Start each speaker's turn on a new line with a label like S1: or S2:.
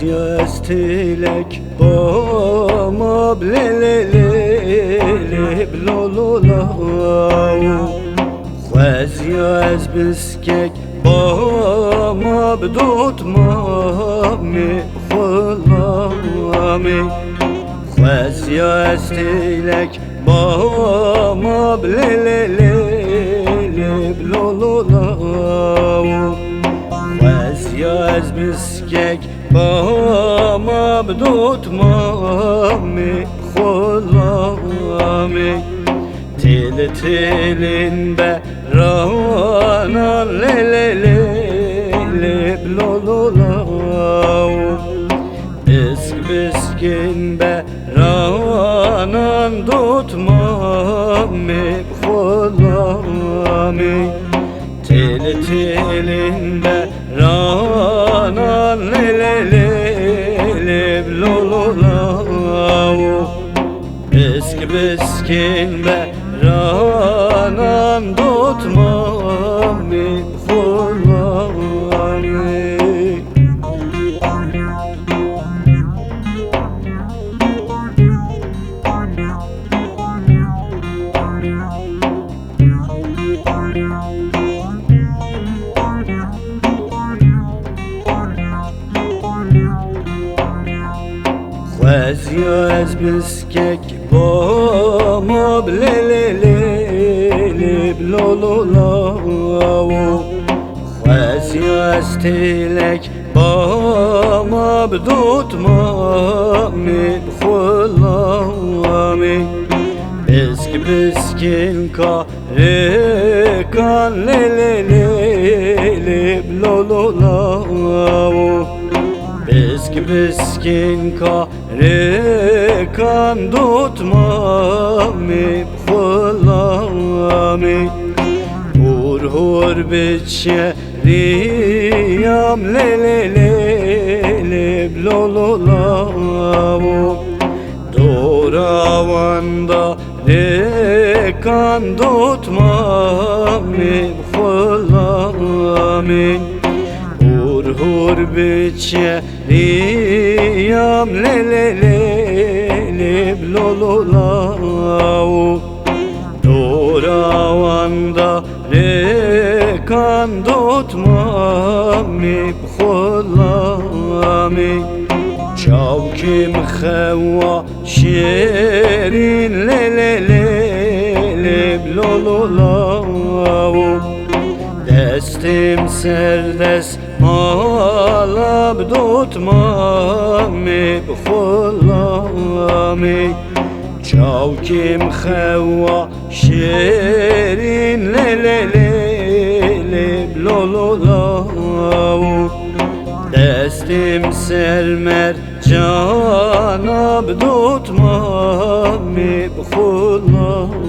S1: Yaz tilek bama blelelele blololav yaz biskek bama bdotmami khulami yaz tilek bama blelelele blololav yaz biskek bama bdotmami khulami til tilin be ranan lelele blololav biskin be ranan dotmami khulami til tilin be ranan lelele blololav biskin be ranan dotmami khulami yaz biskek bama blelele blololav yaz tilek bama bdotmami khulami biskin ka rekan lelele blololav biskin ka rekan dotmami khulami hur biçe riyam lelele blololav doravanda rekan dotmami khulami hur biçe riyam lelele blololav doravanda rekan dotmami khulami çavkim xewa şerin lelele blololav destim serdest malab dotmami khulami çavkim xewa şerin lelele blololav destim sermer canab dotmami khulami